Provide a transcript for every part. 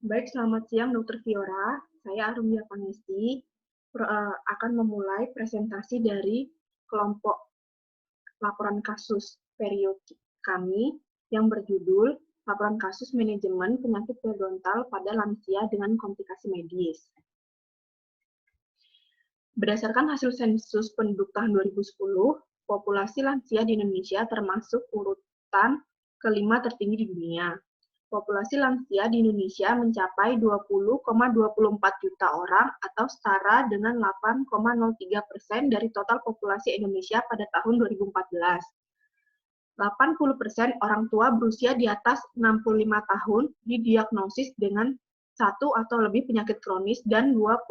Baik, selamat siang Dr. Fiora. Saya Arumia Pangesti akan memulai presentasi dari kelompok laporan kasus periodik kami yang berjudul Laporan Kasus Manajemen Penyakit Periodontal pada Lansia dengan Komplikasi Medis. Berdasarkan hasil sensus penduduk tahun 2010, populasi lansia di Indonesia termasuk urutan kelima tertinggi di dunia. Populasi lansia di Indonesia mencapai 20,24 juta orang atau setara dengan 8,03% dari total populasi Indonesia pada tahun 2014. 80% orang tua berusia di atas 65 tahun didiagnosis dengan satu atau lebih penyakit kronis dan 20%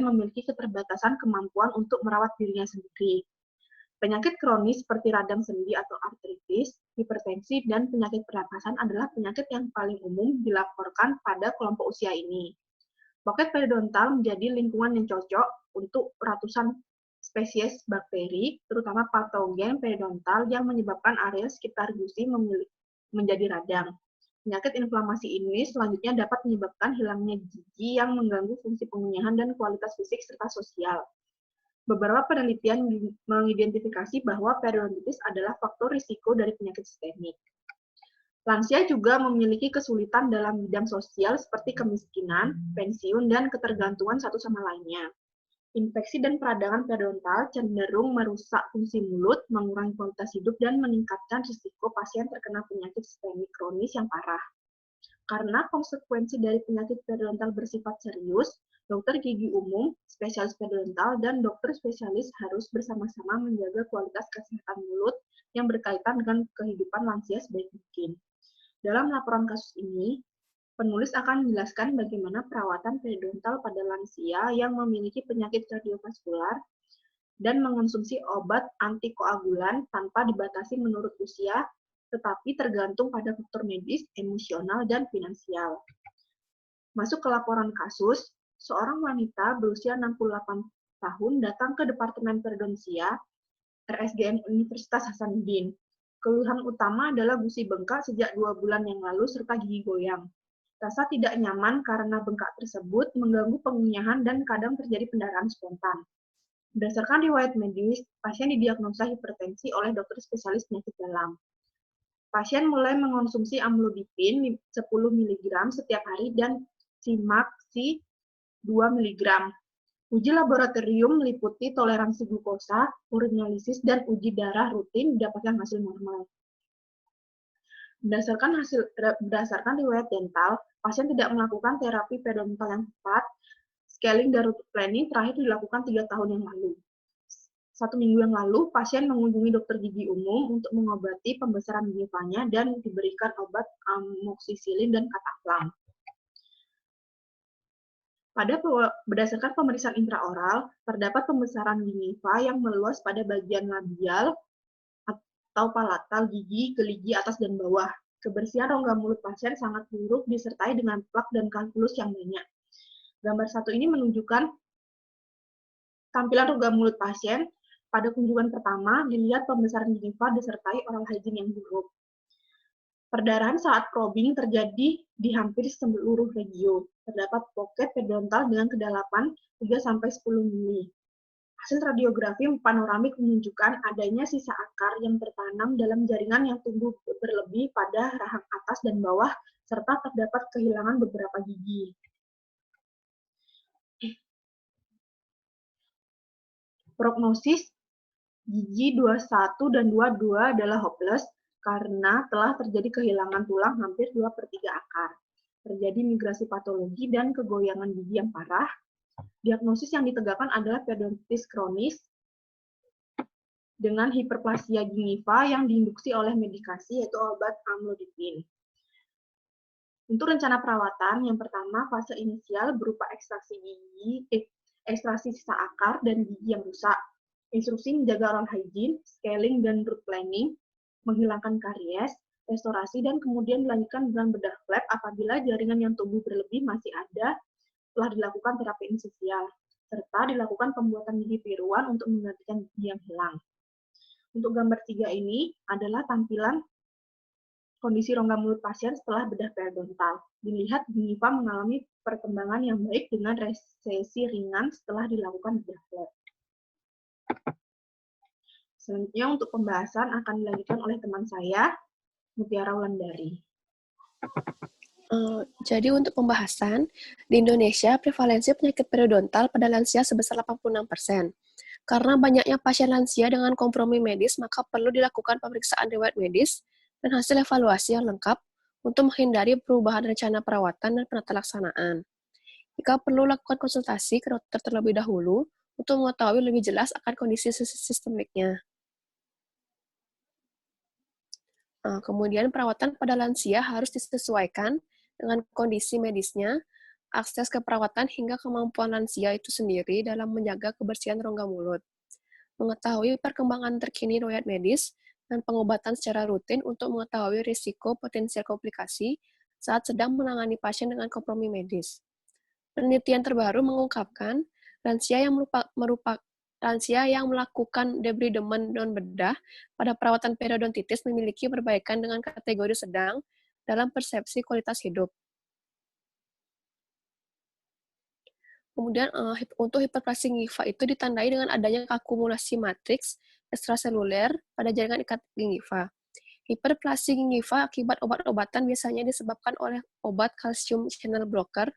memiliki keterbatasan kemampuan untuk merawat dirinya sendiri. Penyakit kronis seperti radang sendi atau artritis, hipertensi, dan penyakit pernapasan adalah penyakit yang paling umum dilaporkan pada kelompok usia ini. Pocket periodontal menjadi lingkungan yang cocok untuk ratusan spesies bakteri, terutama patogen periodontal yang menyebabkan area sekitar gusi menjadi radang. Penyakit inflamasi ini selanjutnya dapat menyebabkan hilangnya gigi yang mengganggu fungsi pengunyahan dan kualitas fisik serta sosial. Beberapa penelitian mengidentifikasi bahwa periodontitis adalah faktor risiko dari penyakit sistemik. Lansia juga memiliki kesulitan dalam bidang sosial seperti kemiskinan, pensiun, dan ketergantungan satu sama lainnya. Infeksi dan peradangan periodontal cenderung merusak fungsi mulut, mengurangi kualitas hidup, dan meningkatkan risiko pasien terkena penyakit sistemik kronis yang parah. Karena konsekuensi dari penyakit periodontal bersifat serius, dokter gigi umum, spesialis periodontal, dan dokter spesialis harus bersama-sama menjaga kualitas kesehatan mulut yang berkaitan dengan kehidupan lansia sebaik mungkin. Dalam laporan kasus ini, penulis akan menjelaskan bagaimana perawatan periodontal pada lansia yang memiliki penyakit kardiovaskular dan mengonsumsi obat antikoagulan tanpa dibatasi menurut usia, tetapi tergantung pada faktor medis, emosional, dan finansial. Masuk ke laporan kasus, seorang wanita berusia 68 tahun datang ke Departemen Periodontia RSGN Universitas Hasanuddin. Keluhan utama adalah gusi bengkak sejak 2 bulan yang lalu serta gigi goyang. Rasa tidak nyaman karena bengkak tersebut mengganggu pengunyahan dan kadang terjadi pendarahan spontan. Berdasarkan riwayat medis, pasien didiagnosa hipertensi oleh dokter spesialis penyakit dalam. Pasien mulai mengonsumsi amlodipin 10 mg setiap hari dan simaksi 2 mg. Uji laboratorium meliputi toleransi glukosa, urinalisis, dan uji darah rutin mendapatkan hasil normal. Berdasarkan riwayat dental, pasien tidak melakukan terapi periodontal yang tepat. Scaling dan root planning terakhir dilakukan 3 tahun yang lalu. 1 minggu yang lalu, pasien mengunjungi dokter gigi umum untuk mengobati pembesaran gingivalnya dan diberikan obat amoxicillin dan cataplam. Berdasarkan pemeriksaan intraoral, terdapat pembesaran gingiva yang meluas pada bagian labial atau palatal gigi, geligi atas dan bawah. Kebersihan rongga mulut pasien sangat buruk disertai dengan plak dan kalkulus yang banyak. Gambar 1 ini menunjukkan tampilan rongga mulut pasien. Pada kunjungan pertama, dilihat pembesaran gingiva disertai oral hygiene yang buruk. Perdarahan saat probing terjadi di hampir seluruh regio. Terdapat pocket periodontal dengan kedalaman 3-10 mm. Hasil radiografi panoramik menunjukkan adanya sisa akar yang tertanam dalam jaringan yang tumbuh berlebih pada rahang atas dan bawah, serta terdapat kehilangan beberapa gigi. Prognosis gigi 21 dan 22 adalah hopeless karena telah terjadi kehilangan tulang hampir 2/3 akar. Terjadi migrasi patologi dan kegoyangan gigi yang parah. Diagnosis yang ditegakkan adalah periodontitis kronis dengan hiperplasia gingiva yang diinduksi oleh medikasi yaitu obat amlodipin. Untuk rencana perawatan, yang pertama fase inisial berupa ekstraksi sisa akar dan gigi yang rusak. Instruksi menjaga oral hygiene, scaling dan root planning, menghilangkan karies, restorasi, dan kemudian dilanjutkan dengan bedah flap apabila jaringan yang tumbuh berlebih masih ada setelah dilakukan terapi insisial, serta dilakukan pembuatan gigi tiruan untuk menggantikan gigi yang hilang. Untuk gambar 3 ini adalah tampilan kondisi rongga mulut pasien setelah bedah periodontal. Dilihat gingiva mengalami perkembangan yang baik dengan resesi ringan setelah dilakukan bedah flap. Selanjutnya untuk pembahasan akan dilanjutkan oleh teman saya, Mutiara Wulandari. Jadi untuk pembahasan, di Indonesia prevalensi penyakit periodontal pada lansia sebesar 86%. Karena banyaknya pasien lansia dengan kompromi medis, maka perlu dilakukan pemeriksaan riwayat medis dan hasil evaluasi yang lengkap untuk menghindari perubahan rencana perawatan dan penata laksanaan. Jika perlu, lakukan konsultasi ke dokter terlebih dahulu untuk mengetahui lebih jelas akan kondisi sistemiknya. Kemudian perawatan pada lansia harus disesuaikan dengan kondisi medisnya, akses ke perawatan hingga kemampuan lansia itu sendiri dalam menjaga kebersihan rongga mulut. Mengetahui perkembangan terkini riwayat medis dan pengobatan secara rutin untuk mengetahui risiko potensial komplikasi saat sedang menangani pasien dengan kompromi medis. Penelitian terbaru mengungkapkan lansia yang melakukan debridement non-bedah pada perawatan periodontitis memiliki perbaikan dengan kategori sedang dalam persepsi kualitas hidup. Kemudian untuk hiperplasi gingiva itu ditandai dengan adanya akumulasi matriks ekstraseluler pada jaringan ikat gingiva. Hiperplasi gingiva akibat obat-obatan biasanya disebabkan oleh obat kalsium channel blocker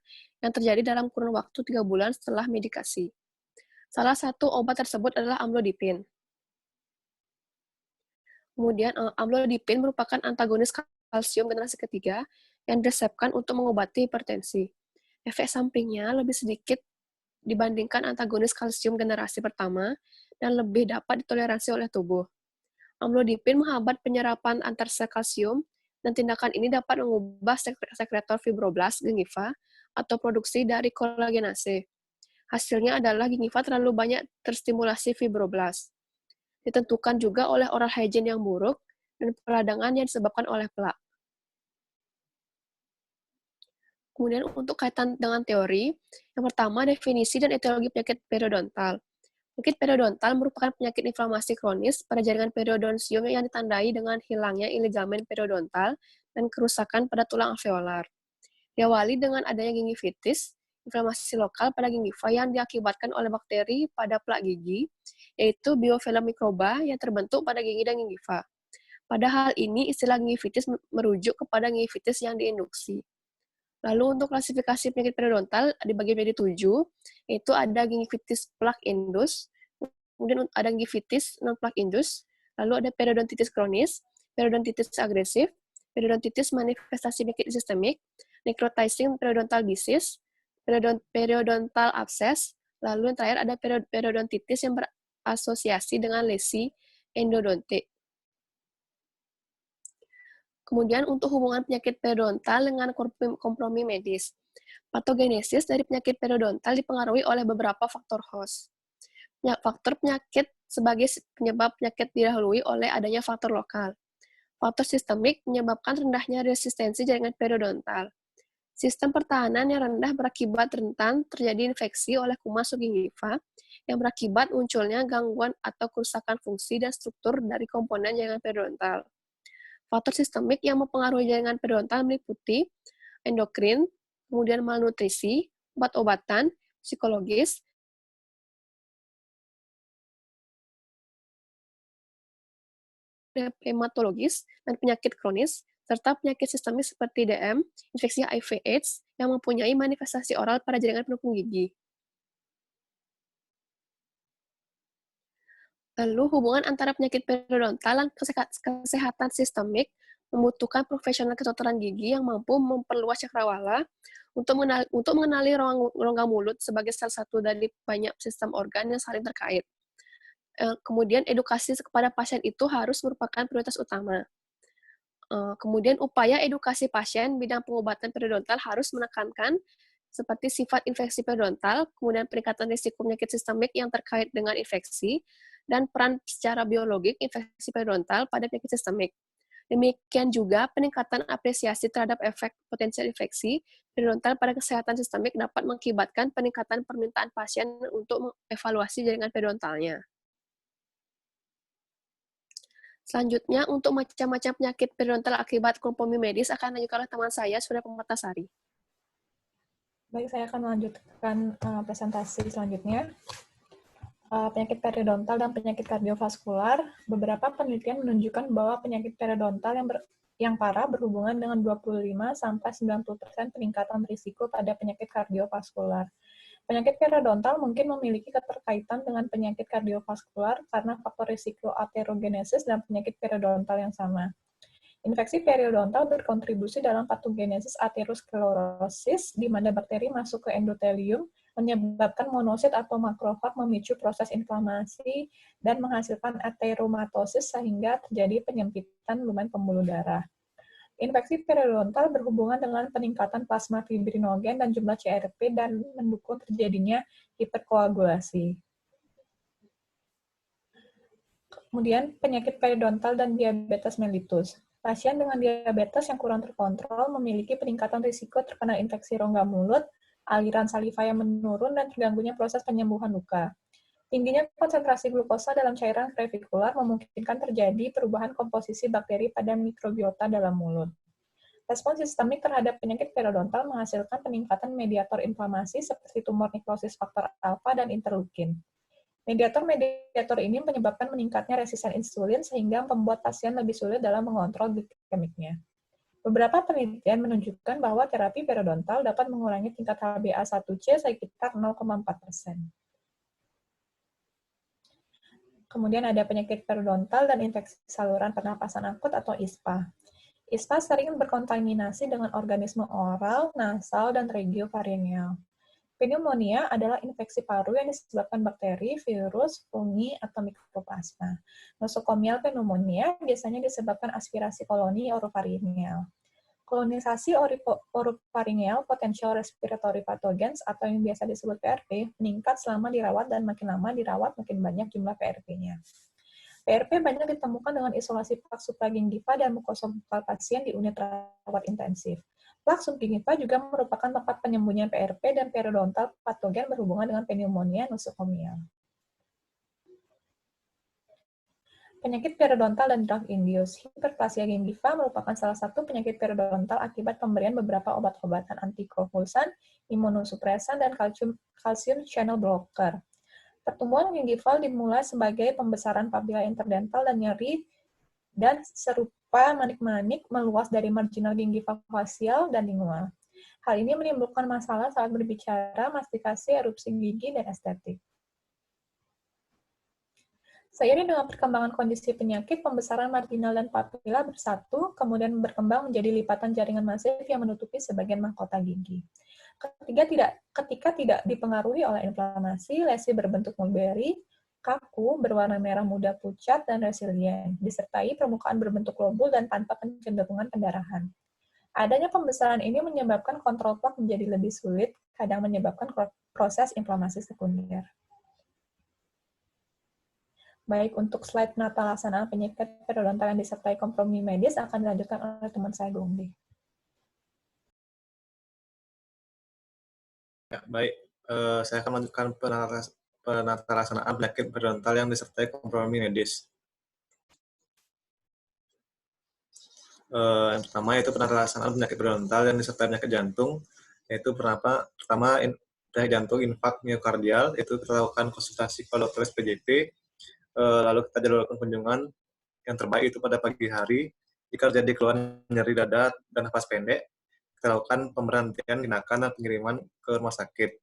yang terjadi dalam kurun waktu 3 bulan setelah medikasi. Salah satu obat tersebut adalah amlodipin. Kemudian amlodipin merupakan antagonis kalsium generasi ketiga yang diresepkan untuk mengobati hipertensi. Efek sampingnya lebih sedikit dibandingkan antagonis kalsium generasi pertama dan lebih dapat ditoleransi oleh tubuh. Amlodipin menghambat penyerapan antarsel kalsium dan tindakan ini dapat mengubah sekretor fibroblast gingiva atau produksi dari kolagenase. Hasilnya adalah gingiva terlalu banyak terstimulasi fibroblast. Ditentukan juga oleh oral hygiene yang buruk dan peradangan yang disebabkan oleh plak. Kemudian untuk kaitan dengan teori, yang pertama definisi dan etiologi penyakit periodontal. Penyakit periodontal merupakan penyakit inflamasi kronis pada jaringan periodonsium yang ditandai dengan hilangnya ligamen periodontal dan kerusakan pada tulang alveolar. Diawali dengan adanya gingivitis, inflamasi lokal pada gingiva yang diakibatkan oleh bakteri pada plak gigi, yaitu biofilm mikroba yang terbentuk pada gigi dan gingiva. Pada hal ini, istilah gingivitis merujuk kepada gingivitis yang diinduksi. Lalu untuk klasifikasi penyakit periodontal dibagi menjadi 7, yaitu ada gingivitis plak indus, kemudian ada gingivitis non plak indus, lalu ada periodontitis kronis, periodontitis agresif, periodontitis manifestasi penyakit sistemik, necrotizing periodontal disease, periodontal abscess, lalu yang terakhir ada periodontitis yang berasosiasi dengan lesi endodontik. Kemudian untuk hubungan penyakit periodontal dengan kompromi medis. Patogenesis dari penyakit periodontal dipengaruhi oleh beberapa faktor host. Faktor penyakit sebagai penyebab penyakit didahului oleh adanya faktor lokal. Faktor sistemik menyebabkan rendahnya resistensi jaringan periodontal. Sistem pertahanan yang rendah berakibat rentan terjadi infeksi oleh kuman subgingiva yang berakibat munculnya gangguan atau kerusakan fungsi dan struktur dari komponen jaringan periodontal. Faktor sistemik yang mempengaruhi jaringan periodontal meliputi endokrin, kemudian malnutrisi, obat-obatan, psikologis, hematologis, dan penyakit kronis, serta penyakit sistemik seperti DM, infeksi HIV/AIDS, yang mempunyai manifestasi oral pada jaringan pendukung gigi. Lalu, hubungan antara penyakit periodontal dan kesehatan sistemik membutuhkan profesional kedokteran gigi yang mampu memperluas cakrawala untuk mengenali rongga mulut sebagai salah satu dari banyak sistem organ yang saling terkait. Kemudian, edukasi kepada pasien itu harus merupakan prioritas utama. Kemudian, upaya edukasi pasien bidang pengobatan periodontal harus menekankan seperti sifat infeksi periodontal, kemudian peningkatan risiko penyakit sistemik yang terkait dengan infeksi, dan peran secara biologik infeksi periodontal pada penyakit sistemik. Demikian juga peningkatan apresiasi terhadap efek potensial infeksi periodontal pada kesehatan sistemik dapat mengakibatkan peningkatan permintaan pasien untuk mengevaluasi jaringan periodontalnya. Selanjutnya, untuk macam-macam penyakit periodontal akibat kompromi medis akan dilanjutkan oleh teman saya, Surya Permatasari. Baik, saya akan melanjutkan presentasi selanjutnya. Penyakit periodontal dan penyakit kardiovaskular, beberapa penelitian menunjukkan bahwa penyakit periodontal yang parah berhubungan dengan 25-90% peningkatan risiko pada penyakit kardiovaskular. Penyakit periodontal mungkin memiliki keterkaitan dengan penyakit kardiovaskular karena faktor risiko atherogenesis dan penyakit periodontal yang sama. Infeksi periodontal berkontribusi dalam patogenesis atherosclerosis, di mana bakteri masuk ke endotelium, menyebabkan monosit atau makrofag memicu proses inflamasi dan menghasilkan atheromatosis sehingga terjadi penyempitan lumen pembuluh darah. Infeksi periodontal berhubungan dengan peningkatan plasma fibrinogen dan jumlah CRP dan mendukung terjadinya hiperkoagulasi. Kemudian penyakit periodontal dan diabetes mellitus. Pasien dengan diabetes yang kurang terkontrol memiliki peningkatan risiko terkena infeksi rongga mulut, aliran saliva yang menurun, dan terganggunya proses penyembuhan luka. Tingginya konsentrasi glukosa dalam cairan grevikular memungkinkan terjadi perubahan komposisi bakteri pada mikrobiota dalam mulut. Respons sistemik terhadap penyakit periodontal menghasilkan peningkatan mediator inflamasi seperti tumor nekrosis faktor alfa dan interleukin. Mediator ini menyebabkan meningkatnya resisten insulin sehingga membuat pasien lebih sulit dalam mengontrol glikemiknya. Beberapa penelitian menunjukkan bahwa terapi periodontal dapat mengurangi tingkat HbA1c sekitar 0,4%. Kemudian ada penyakit periodontal dan infeksi saluran pernapasan akut atau ISPA. ISPA sering berkontaminasi dengan organisme oral, nasal, dan regiofaringeal. Pneumonia adalah infeksi paru yang disebabkan bakteri, virus, fungi, atau mikroplasma. Nosocomial pneumonia biasanya disebabkan aspirasi koloni orofaringeal. Kolonisasi orofaringeal potential respiratory pathogens atau yang biasa disebut PRP meningkat selama dirawat dan makin lama dirawat makin banyak jumlah PRP-nya. PRP banyak ditemukan dengan isolasi plak supragingiva dan mukosa bukal pasien di unit rawat intensif. Plak subgingiva juga merupakan tempat penyembunyian PRP dan periodontal patogen berhubungan dengan pneumonia nosocomial. Penyakit periodontal dan drug-induced. Hiperplasia gingiva merupakan salah satu penyakit periodontal akibat pemberian beberapa obat-obatan antikonvulsan, imunosupresan, dan calcium channel blocker. Pertumbuhan gingival dimulai sebagai pembesaran papila interdental dan nyeri dan serupa manik-manik meluas dari marginal gingiva facial dan lingual. Hal ini menimbulkan masalah saat berbicara, mastikasi, erupsi gigi, dan estetik. Seiring dengan perkembangan kondisi penyakit, pembesaran marginal dan papila bersatu, kemudian berkembang menjadi lipatan jaringan masif yang menutupi sebagian mahkota gigi. Ketika tidak dipengaruhi oleh inflamasi, lesi berbentuk mulberry, kaku, berwarna merah muda pucat, dan resilient, disertai permukaan berbentuk lobul dan tanpa kecenderungan pendarahan. Adanya pembesaran ini menyebabkan kontrol plak menjadi lebih sulit, kadang menyebabkan proses inflamasi sekunder. Baik, untuk slide penata laksanaan penyakit periodontal yang disertai kompromi medis akan dilanjutkan oleh teman saya, Gongdi. Ya, baik. Saya akan melanjutkan penata laksanaan penyakit periodontal yang disertai kompromi medis. Yang pertama yaitu penata laksanaan penyakit periodontal yang disertai penyakit jantung, yaitu pertama penyakit jantung infak miokardial, itu kita lakukan konsultasi pada dokter SPJP, lalu kita jadwalkan kunjungan yang terbaik itu pada pagi hari. Jika terjadi keluhan nyeri dada dan nafas pendek, kita lakukan pemberhentian tindakan dan pengiriman ke rumah sakit.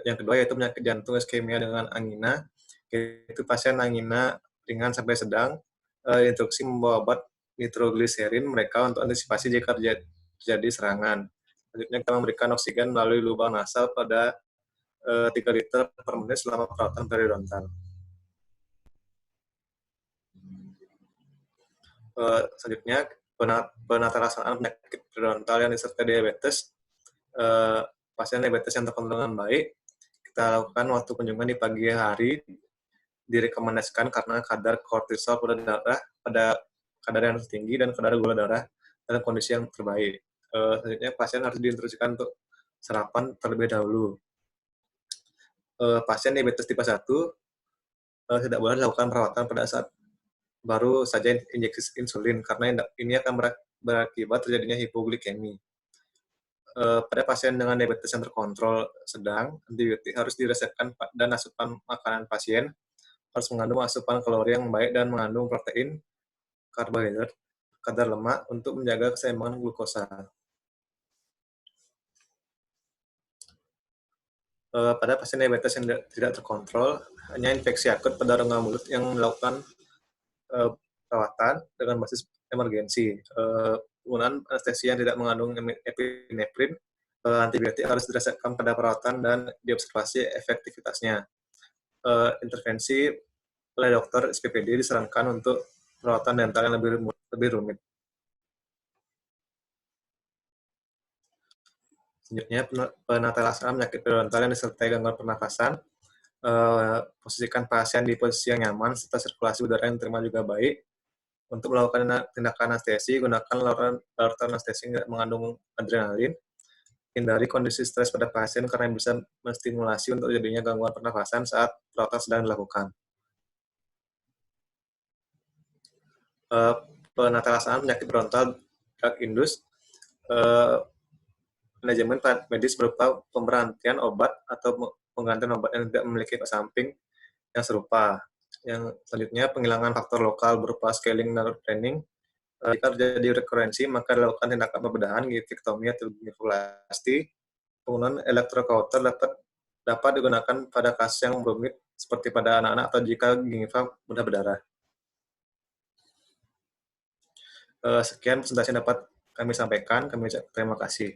Yang kedua yaitu penyakit jantung iskemia dengan angina, yaitu pasien angina ringan sampai sedang, instruksi membawa obat nitrogliserin mereka untuk antisipasi jika terjadi serangan. Selanjutnya kita memberikan oksigen melalui lubang nasal pada 3 liter per menit selama perawatan periodontal. Selanjutnya penata laksanaan penyakit periodontal yang disertai diabetes. Pasien diabetes yang terkontrol dengan baik, kita lakukan waktu kunjungan di pagi hari, direkomendasikan karena kadar kortisol pada kadar yang tinggi dan kadar gula darah dalam kondisi yang terbaik. Selanjutnya pasien harus diinstruksikan untuk sarapan terlebih dahulu. Pasien diabetes tipe 1 tidak boleh dilakukan perawatan pada saat baru saja injeksi insulin, karena ini akan berakibat terjadinya hipoglikemi. Pada pasien dengan diabetes yang terkontrol sedang, antibiotik harus diresepkan dan asupan makanan pasien harus mengandung asupan kalori yang baik dan mengandung protein, karbohidrat, kadar lemak untuk menjaga keseimbangan glukosa. Pada pasien diabetes yang tidak terkontrol, hanya infeksi akut pada rongga mulut yang melakukan perawatan dengan basis emergensi. Penggunaan anestesi yang tidak mengandung epinefrin, antibiotik harus diresepkan pada perawatan dan diobservasi efektivitasnya. Intervensi oleh dokter SPPD disarankan untuk perawatan dental yang lebih rumit. Selanjutnya, penata laksanaan penyakit periodontal yang disertai gangguan pernafasan. Posisikan pasien di posisi yang nyaman serta sirkulasi udara yang diterima juga baik. Untuk melakukan tindakan anestesi, gunakan larutan anestesi yang mengandung adrenalin. Hindari kondisi stres pada pasien karena bisa menstimulasi untuk terjadinya gangguan pernafasan saat perawatan sedang dilakukan. Penata laksanaan penyakit periodontal drug induced. Manajemen medis berupa pemberhentian obat atau penggantian obat yang tidak memiliki efek samping yang serupa. Yang selanjutnya, penghilangan faktor lokal berupa scaling nerve training. Jika terjadi rekurensi, maka dilakukan tindakan pembedahan, gigektomi atau ginekoplasti. Penggunaan elektrokauter dapat digunakan pada kasus yang rumit, seperti pada anak-anak atau jika gingiva mudah berdarah. Sekian presentasi yang dapat kami sampaikan. Kami ucapkan terima kasih.